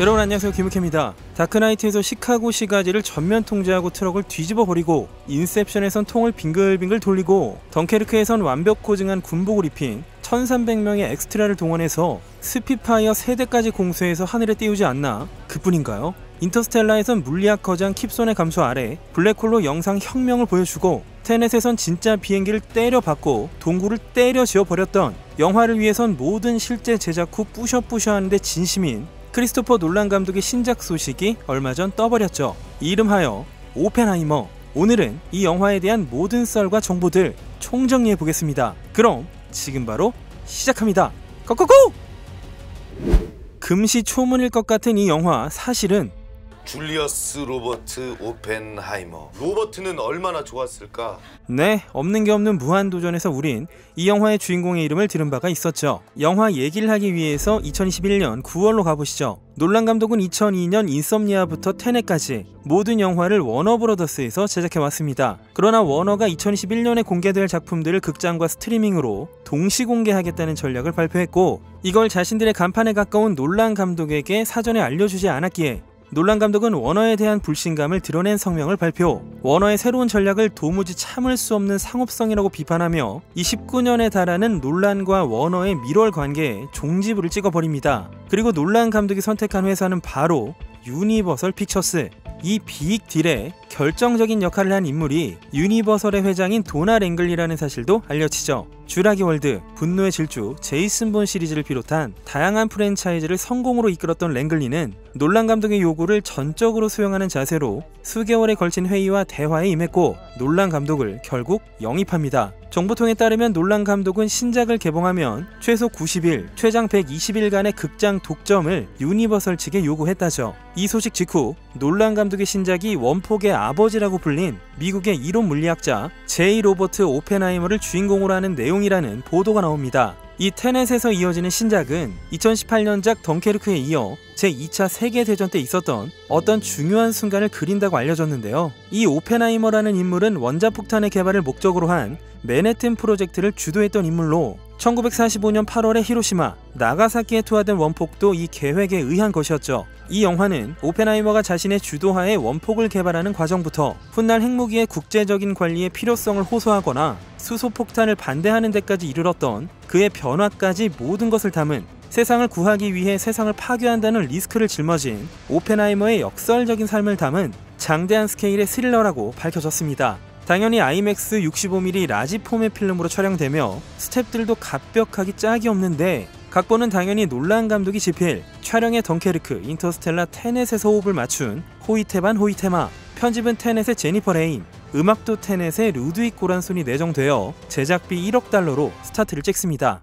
여러분 안녕하세요, 김우케입니다. 다크나이트에서 시카고 시가지를 전면 통제하고 트럭을 뒤집어 버리고, 인셉션에선 통을 빙글빙글 돌리고, 덩케르크에선 완벽 고증한 군복을 입힌 1300명의 엑스트라를 동원해서 스피파이어 3대까지 공수해서 하늘에 띄우지 않나 그뿐인가요? 인터스텔라에선 물리학 거장 킵손의 감소 아래 블랙홀로 영상 혁명을 보여주고, 테넷에선 진짜 비행기를 때려박고 동굴을 때려 지어버렸던, 영화를 위해선 모든 실제 제작 후 뿌셔뿌셔 하는데 진심인 크리스토퍼 놀란 감독의 신작 소식이 얼마 전 떠버렸죠. 이름하여 오펜하이머. 오늘은 이 영화에 대한 모든 썰과 정보들 총정리해보겠습니다. 그럼 지금 바로 시작합니다. 고고고! 금시초문일 것 같은 이 영화, 사실은 줄리어스 로버트 오펜하이머. 로버트는 얼마나 좋았을까? 네, 없는 게 없는 무한도전에서 우린 이 영화의 주인공의 이름을 들은 바가 있었죠. 영화 얘기를 하기 위해서 2021년 9월로 가보시죠. 놀란 감독은 2002년 인썸니아부터 테넷까지 모든 영화를 워너브로더스에서 제작해왔습니다. 그러나 워너가 2021년에 공개될 작품들을 극장과 스트리밍으로 동시 공개하겠다는 전략을 발표했고, 이걸 자신들의 간판에 가까운 놀란 감독에게 사전에 알려주지 않았기에 놀란 감독은 워너에 대한 불신감을 드러낸 성명을 발표. 워너의 새로운 전략을 도무지 참을 수 없는 상업성이라고 비판하며 29년에 달하는 놀란과 워너의 밀월 관계에 종지부를 찍어버립니다. 그리고 놀란 감독이 선택한 회사는 바로 유니버설 픽처스. 이 빅 딜에 결정적인 역할을 한 인물이 유니버설의 회장인 도나 랭글리라는 사실도 알려지죠. 쥬라기 월드, 분노의 질주, 제이슨 본 시리즈를 비롯한 다양한 프랜차이즈를 성공으로 이끌었던 랭글리는 놀란 감독의 요구를 전적으로 수용하는 자세로 수개월에 걸친 회의와 대화에 임했고, 놀란 감독을 결국 영입합니다. 정보통에 따르면 놀란 감독은 신작을 개봉하면 최소 90일, 최장 120일간의 극장 독점을 유니버설 측에 요구했다죠. 이 소식 직후 놀란 감독의 신작이 원폭의 아버지라고 불린 미국의 이론 물리학자 제이 로버트 오펜하이머를 주인공으로 하는 내용이라는 보도가 나옵니다. 이 테넷에서 이어지는 신작은 2018년작 덩케르크에 이어 제2차 세계대전 때 있었던 어떤 중요한 순간을 그린다고 알려졌는데요. 이 오펜하이머라는 인물은 원자폭탄의 개발을 목적으로 한 맨해튼 프로젝트를 주도했던 인물로, 1945년 8월에 히로시마, 나가사키에 투하된 원폭도 이 계획에 의한 것이었죠. 이 영화는 오펜하이머가 자신의 주도하에 원폭을 개발하는 과정부터 훗날 핵무기의 국제적인 관리의 필요성을 호소하거나 수소폭탄을 반대하는 데까지 이르렀던 그의 변화까지 모든 것을 담은, 세상을 구하기 위해 세상을 파괴한다는 리스크를 짊어진 오펜하이머의 역설적인 삶을 담은 장대한 스케일의 스릴러라고 밝혀졌습니다. 당연히 아이맥스 65mm 라지 포맷 필름으로 촬영되며 스텝들도 갑벽하기 짝이 없는데, 각본은 당연히 놀란 감독이 집필, 촬영에 덩케르크, 인터스텔라, 테넷에서 호흡을 맞춘 호이테반 호이테마, 편집은 테넷의 제니퍼 레인, 음악도 테넷의 루드윅 고란손이 내정되어 제작비 1억 달러로 스타트를 찍습니다.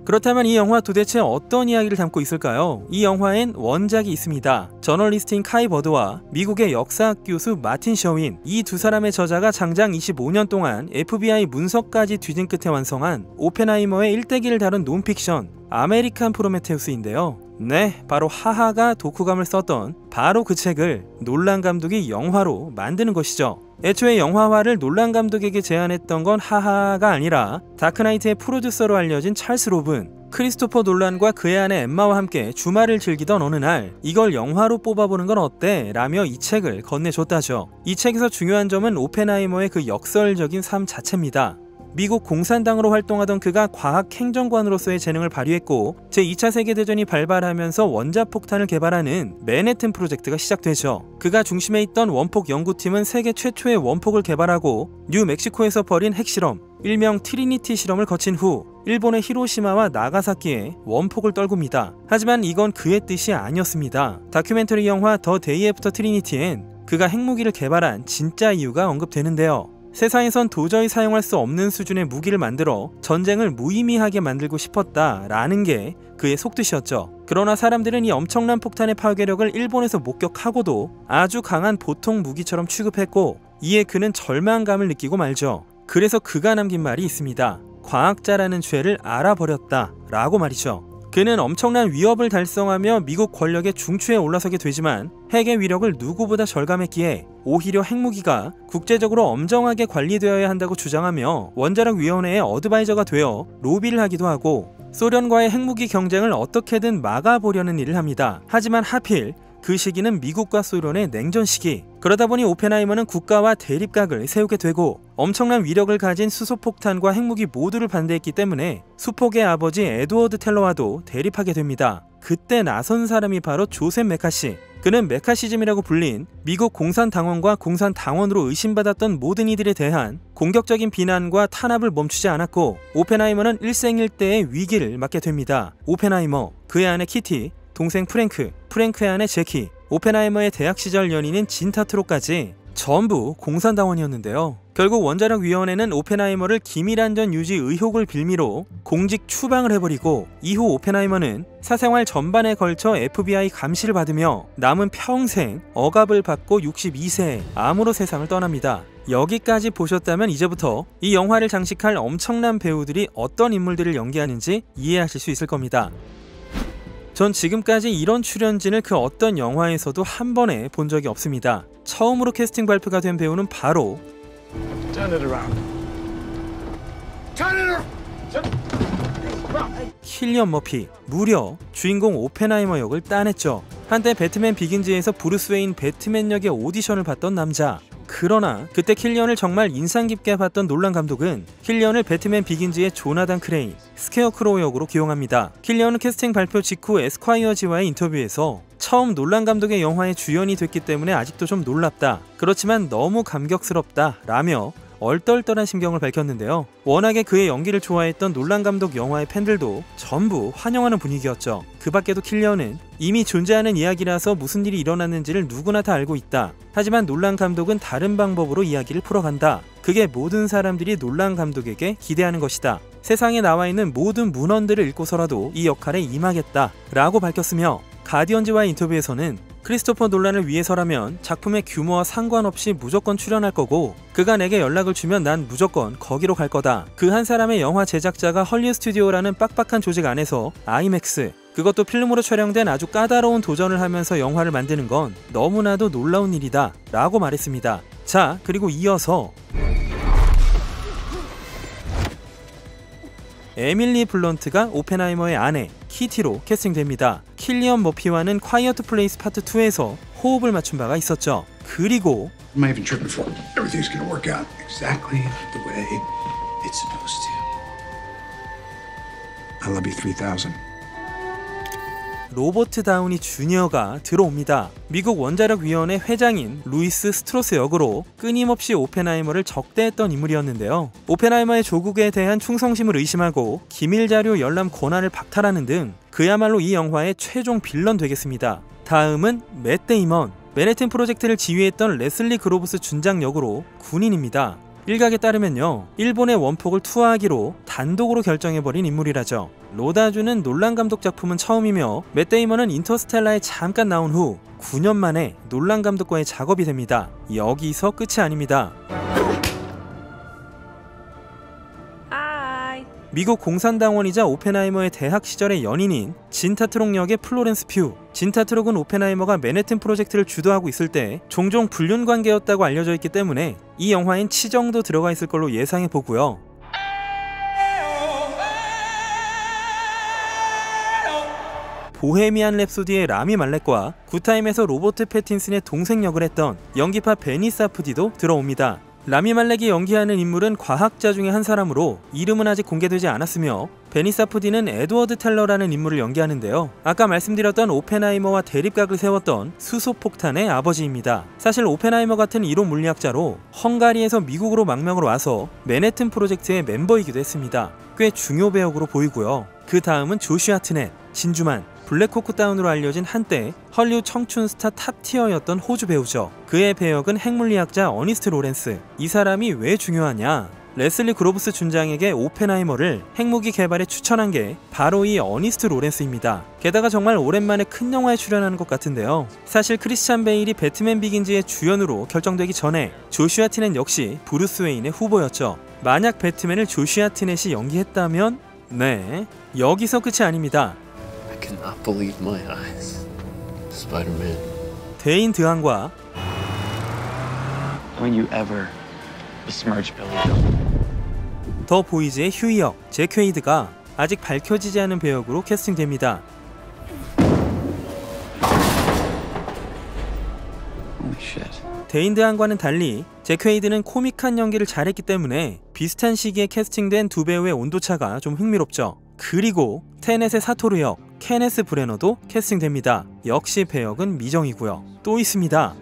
그렇다면 이 영화 도대체 어떤 이야기를 담고 있을까요? 이 영화엔 원작이 있습니다. 저널리스트인 카이 버드와 미국의 역사학 교수 마틴 셔윈, 이 두 사람의 저자가 장장 25년 동안 FBI 문서까지 뒤진 끝에 완성한 오펜하이머의 일대기를 다룬 논픽션 아메리칸 프로메테우스인데요. 네, 바로 하하가 독후감을 썼던 바로 그 책을 놀란 감독이 영화로 만드는 것이죠. 애초에 영화화를 놀란 감독에게 제안했던 건 하하가 아니라 다크나이트의 프로듀서로 알려진 찰스 로븐. 크리스토퍼 놀란과 그의 아내 엠마와 함께 주말을 즐기던 어느 날, 이걸 영화로 뽑아보는 건 어때? 라며 이 책을 건네줬다죠. 이 책에서 중요한 점은 오펜하이머의 그 역설적인 삶 자체입니다. 미국 공산당으로 활동하던 그가 과학행정관으로서의 재능을 발휘했고, 제2차 세계대전이 발발하면서 원자폭탄을 개발하는 맨해튼 프로젝트가 시작되죠. 그가 중심에 있던 원폭 연구팀은 세계 최초의 원폭을 개발하고 뉴멕시코에서 벌인 핵실험, 일명 트리니티 실험을 거친 후 일본의 히로시마와 나가사키에 원폭을 떨굽니다. 하지만 이건 그의 뜻이 아니었습니다. 다큐멘터리 영화 더 데이 애프터 트리니티엔 그가 핵무기를 개발한 진짜 이유가 언급되는데요. 세상에선 도저히 사용할 수 없는 수준의 무기를 만들어 전쟁을 무의미하게 만들고 싶었다라는 게 그의 속뜻이었죠. 그러나 사람들은 이 엄청난 폭탄의 파괴력을 일본에서 목격하고도 아주 강한 보통 무기처럼 취급했고, 이에 그는 절망감을 느끼고 말죠. 그래서 그가 남긴 말이 있습니다. 과학자라는 죄를 알아버렸다 라고 말이죠. 그는 엄청난 위협을 달성하며 미국 권력의 중추에 올라서게 되지만 핵의 위력을 누구보다 절감했기에 오히려 핵무기가 국제적으로 엄정하게 관리되어야 한다고 주장하며 원자력위원회의 어드바이저가 되어 로비를 하기도 하고, 소련과의 핵무기 경쟁을 어떻게든 막아보려는 일을 합니다. 하지만 하필 그 시기는 미국과 소련의 냉전 시기. 그러다 보니 오펜하이머는 국가와 대립각을 세우게 되고 엄청난 위력을 가진 수소폭탄과 핵무기 모두를 반대했기 때문에 수폭의 아버지 에드워드 텔러와도 대립하게 됩니다. 그때 나선 사람이 바로 조셉 메카시. 그는 메카시즘이라고 불린 미국 공산당원과 공산당원으로 의심받았던 모든 이들에 대한 공격적인 비난과 탄압을 멈추지 않았고 오펜하이머는 일생일대의 위기를 맞게 됩니다. 오펜하이머, 그의 아내 키티, 동생 프랭크, 프랭크의 아내 제키, 오펜하이머의 대학 시절 연인인 진타트로까지 전부 공산당원이었는데요. 결국 원자력위원회는 오펜하이머를 기밀안전 유지 의혹을 빌미로 공직 추방을 해버리고 이후 오펜하이머는 사생활 전반에 걸쳐 FBI 감시를 받으며 남은 평생 억압을 받고 62세에 암으로 세상을 떠납니다. 여기까지 보셨다면 이제부터 이 영화를 장식할 엄청난 배우들이 어떤 인물들을 연기하는지 이해하실 수 있을 겁니다. 전 지금까지 이런 출연진을 그 어떤 영화에서도 한 번에 본 적이 없습니다. 처음으로 캐스팅 발표가 된 배우는 바로 킬리언 머피. 무려 주인공 오펜하이머 역을 따냈죠. 한때 배트맨 비긴즈에서 브루스 웨인 배트맨 역의 오디션을 봤던 남자. 그러나 그때 킬리언을 정말 인상 깊게 봤던 놀란 감독은 킬리언을 배트맨 비긴즈의 조나단 크레인, 스퀘어크로우 역으로 기용합니다. 킬리언은 캐스팅 발표 직후 에스콰이어지와의 인터뷰에서 처음 놀란 감독의 영화에 주연이 됐기 때문에 아직도 좀 놀랍다. 그렇지만 너무 감격스럽다 라며 얼떨떨한 심경을 밝혔는데요. 워낙에 그의 연기를 좋아했던 놀란 감독 영화의 팬들도 전부 환영하는 분위기였죠. 그 밖에도 킬리언은 이미 존재하는 이야기라서 무슨 일이 일어났는지를 누구나 다 알고 있다. 하지만 놀란 감독은 다른 방법으로 이야기를 풀어간다. 그게 모든 사람들이 놀란 감독에게 기대하는 것이다. 세상에 나와 있는 모든 문헌들을 읽고서라도 이 역할에 임하겠다 라고 밝혔으며 가디언즈와의 인터뷰에서는 크리스토퍼 놀란을 위해서라면 작품의 규모와 상관없이 무조건 출연할 거고 그가 내게 연락을 주면 난 무조건 거기로 갈 거다. 그 한 사람의 영화 제작자가 헐리우드 스튜디오라는 빡빡한 조직 안에서 아이맥스, 그것도 필름으로 촬영된 아주 까다로운 도전을 하면서 영화를 만드는 건 너무나도 놀라운 일이다 라고 말했습니다. 자, 그리고 이어서 에밀리 블런트가 오펜하이머의 아내 키티로 캐스팅됩니다. 킬리언 머피와는 콰이어트 플레이스 파트 2에서 호흡을 맞춘 바가 있었죠. 그리고 I'm not even tripping for it. Everything's gonna work out exactly the way it's supposed to. I love you 3000. 로버트 다우니 주니어가 들어옵니다. 미국 원자력위원회 회장인 루이스 스트로스 역으로 끊임없이 오펜하이머를 적대했던 인물이었는데요. 오펜하이머의 조국에 대한 충성심을 의심하고 기밀자료 열람 권한을 박탈하는 등 그야말로 이 영화의 최종 빌런 되겠습니다. 다음은 맷 데이먼. 맨해튼 프로젝트를 지휘했던 레슬리 그로브스 준장 역으로 군인입니다. 일각에 따르면요, 일본의 원폭을 투하하기로 단독으로 결정해버린 인물이라죠. 로다주는 놀란 감독 작품은 처음이며 맷 데이먼은 인터스텔라에 잠깐 나온 후 9년 만에 놀란 감독과의 작업이 됩니다. 여기서 끝이 아닙니다. 미국 공산당원이자 오펜하이머의 대학 시절의 연인인 진타트록 역의 플로렌스 퓨. 진타트록은 오펜하이머가 맨해튼 프로젝트를 주도하고 있을 때 종종 불륜 관계였다고 알려져 있기 때문에 이 영화엔 치정도 들어가 있을 걸로 예상해 보고요. 보헤미안 랩소디의 라미 말렉과 굿타임에서 로버트 패틴슨의 동생 역을 했던 연기파 베니 사프디도 들어옵니다. 라미 말렉이 연기하는 인물은 과학자 중에 한 사람으로 이름은 아직 공개되지 않았으며 베니 사프디는 에드워드 텔러라는 인물을 연기하는데요. 아까 말씀드렸던 오펜하이머와 대립각을 세웠던 수소폭탄의 아버지입니다. 사실 오펜하이머 같은 이론 물리학자로 헝가리에서 미국으로 망명을 와서 맨해튼 프로젝트의 멤버이기도 했습니다. 꽤 중요 배역으로 보이고요. 그 다음은 조슈아 트넷, 진주만, 블랙호크 다운으로 알려진 한때 헐리우드 청춘 스타 탑티어였던 호주 배우죠. 그의 배역은 핵물리학자 어니스트 로렌스. 이 사람이 왜 중요하냐? 레슬리 그로브스 준장에게 오펜하이머를 핵무기 개발에 추천한 게 바로 이 어니스트 로렌스입니다. 게다가 정말 오랜만에 큰 영화에 출연하는 것 같은데요. 사실 크리스찬 베일이 배트맨 비긴즈의 주연으로 결정되기 전에 조슈아 티넷 역시 브루스 웨인의 후보였죠. 만약 배트맨을 조슈아 티넷이 연기했다면 네, 여기서 끝이 아닙니다. I cannot believe my eyes. Spider-Man. 데인 드한과 Don't you ever besmirch Billy. 더 보이즈의 휴이 역 잭 퀘이드가 아직 밝혀지지 않은 배역으로 캐스팅됩니다. Holy shit. 데인드한과는 달리 잭 퀘이드는 코믹한 연기를 잘했기 때문에 비슷한 시기에 캐스팅된 두 배우의 온도차가 좀 흥미롭죠. 그리고 테넷의 사토르 역 케네스 브래너도 캐스팅됩니다. 역시 배역은 미정이고요. 또 있습니다.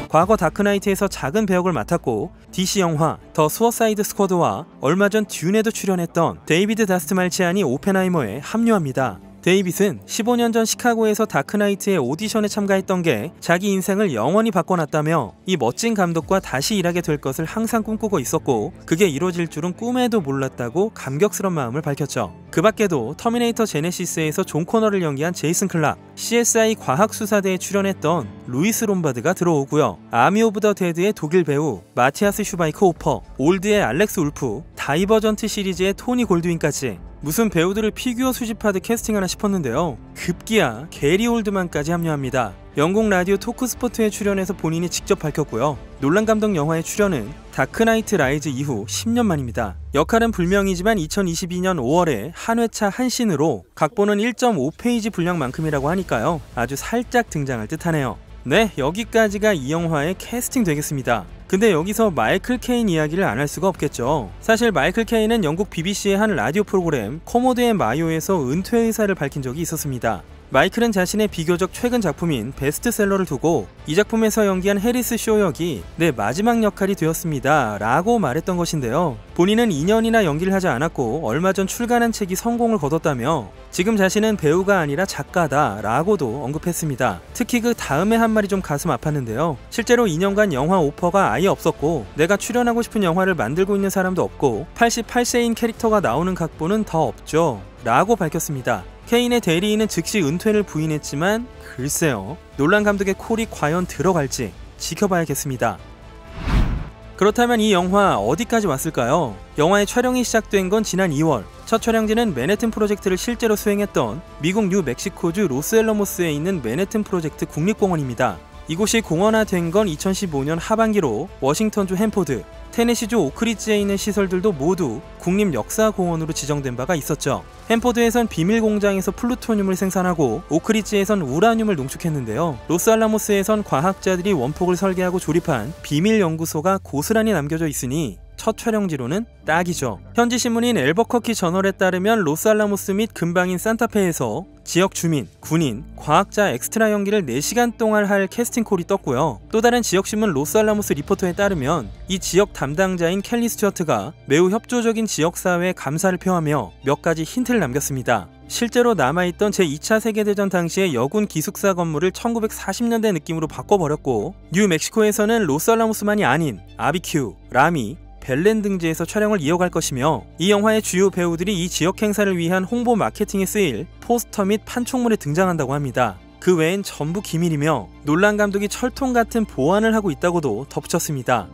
과거 다크나이트에서 작은 배역을 맡았고 DC 영화 더 수어사이드 스쿼드와 얼마 전 듄에도 출연했던 데이비드 다스말치안이 오펜하이머에 합류합니다. 데이빗은 15년 전 시카고에서 다크나이트의 오디션에 참가했던 게 자기 인생을 영원히 바꿔놨다며 이 멋진 감독과 다시 일하게 될 것을 항상 꿈꾸고 있었고 그게 이루어질 줄은 꿈에도 몰랐다고 감격스러운 마음을 밝혔죠. 그 밖에도 터미네이터 제네시스에서 존 코너를 연기한 제이슨 클락, CSI 과학수사대에 출연했던 루이스 롬바드가 들어오고요. 아미 오브 더 데드의 독일 배우 마티아스 슈바이커 오퍼, 올드의 알렉스 울프, 다이버전트 시리즈의 토니 골드윈까지 무슨 배우들을 피규어 수집하듯 캐스팅하나 싶었는데요. 급기야 게리 올드만까지 합류합니다. 영국 라디오 토크스포트에 출연해서 본인이 직접 밝혔고요. 놀란 감독 영화의 출연은 다크나이트 라이즈 이후 10년 만입니다. 역할은 불명이지만 2022년 5월에 한 회차 한 씬으로 각본은 1.5페이지 분량만큼이라고 하니까요. 아주 살짝 등장할 듯하네요. 네, 여기까지가 이 영화의 캐스팅 되겠습니다. 근데 여기서 마이클 케인 이야기를 안 할 수가 없겠죠. 사실 마이클 케인은 영국 BBC의 한 라디오 프로그램 코모드 앤 마요에서 은퇴 의사를 밝힌 적이 있었습니다. 마이클은 자신의 비교적 최근 작품인 베스트셀러를 두고 이 작품에서 연기한 해리스 쇼 역이 내 마지막 역할이 되었습니다 라고 말했던 것인데요. 본인은 2년이나 연기를 하지 않았고 얼마 전 출간한 책이 성공을 거뒀다며 지금 자신은 배우가 아니라 작가다 라고도 언급했습니다. 특히 그 다음에 한 말이 좀 가슴 아팠는데요. 실제로 2년간 영화 오퍼가 아예 없었고 내가 출연하고 싶은 영화를 만들고 있는 사람도 없고 88세인 캐릭터가 나오는 각본은 더 없죠 라고 밝혔습니다. 케인의 대리인은 즉시 은퇴를 부인했지만 글쎄요, 놀란 감독의 콜이 과연 들어갈지 지켜봐야겠습니다. 그렇다면 이 영화 어디까지 왔을까요? 영화의 촬영이 시작된 건 지난 2월. 첫 촬영지는 맨해튼 프로젝트를 실제로 수행했던 미국 뉴멕시코주 로스앨러모스에 있는 맨해튼 프로젝트 국립공원입니다. 이곳이 공원화된 건 2015년 하반기로 워싱턴주 햄포드, 테네시주 오크리지에 있는 시설들도 모두 국립역사공원으로 지정된 바가 있었죠. 햄포드에선 비밀공장에서 플루토늄을 생산하고 오크리지에선 우라늄을 농축했는데요. 로스알라모스에선 과학자들이 원폭을 설계하고 조립한 비밀연구소가 고스란히 남겨져 있으니 첫 촬영지로는 딱이죠. 현지 신문인 엘버커키 저널에 따르면 로스알라모스 및 근방인 산타페에서 지역 주민, 군인, 과학자 엑스트라 연기를 4시간 동안 할 캐스팅콜이 떴고요. 또 다른 지역신문 로스알라모스 리포터에 따르면 이 지역 담당자인 켈리 스튜어트가 매우 협조적인 지역사회에 감사를 표하며 몇 가지 힌트를 남겼습니다. 실제로 남아있던 제2차 세계대전 당시의 여군 기숙사 건물을 1940년대 느낌으로 바꿔버렸고 뉴멕시코에서는 로스알라모스만이 아닌 아비큐, 라미, 벨렌 등지에서 촬영을 이어갈 것이며 이 영화의 주요 배우들이 이 지역 행사를 위한 홍보 마케팅에 쓰일 포스터 및 판촉물에 등장한다고 합니다. 그 외엔 전부 기밀이며 놀란 감독이 철통 같은 보완을 하고 있다고도 덧붙였습니다.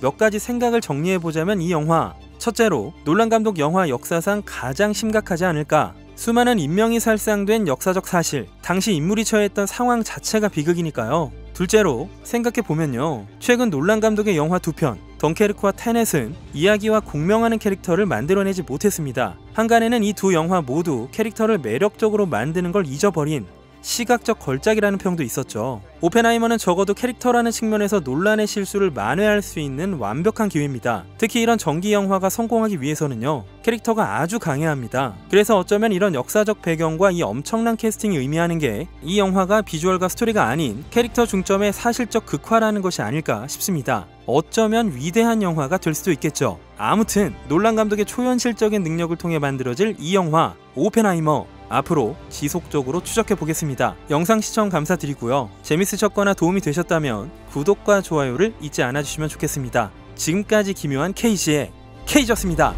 몇 가지 생각을 정리해보자면 이 영화, 첫째로 놀란 감독 영화 역사상 가장 심각하지 않을까. 수많은 인명이 살상된 역사적 사실, 당시 인물이 처했던 상황 자체가 비극이니까요. 둘째로 생각해보면요, 최근 놀란 감독의 영화 2편 덩케르크와 테넷은 이야기와 공명하는 캐릭터를 만들어내지 못했습니다. 한간에는 이 두 영화 모두 캐릭터를 매력적으로 만드는 걸 잊어버린 시각적 걸작이라는 평도 있었죠. 오펜하이머는 적어도 캐릭터라는 측면에서 논란의 실수를 만회할 수 있는 완벽한 기회입니다. 특히 이런 전기 영화가 성공하기 위해서는요, 캐릭터가 아주 강해야 합니다. 그래서 어쩌면 이런 역사적 배경과 이 엄청난 캐스팅이 의미하는 게 이 영화가 비주얼과 스토리가 아닌 캐릭터 중점의 사실적 극화라는 것이 아닐까 싶습니다. 어쩌면 위대한 영화가 될 수도 있겠죠. 아무튼 놀란 감독의 초현실적인 능력을 통해 만들어질 이 영화 오펜하이머, 앞으로 지속적으로 추적해보겠습니다. 영상 시청 감사드리고요. 재밌으셨거나 도움이 되셨다면 구독과 좋아요를 잊지 않아주시면 좋겠습니다. 지금까지 기묘한 KG의 K였습니다.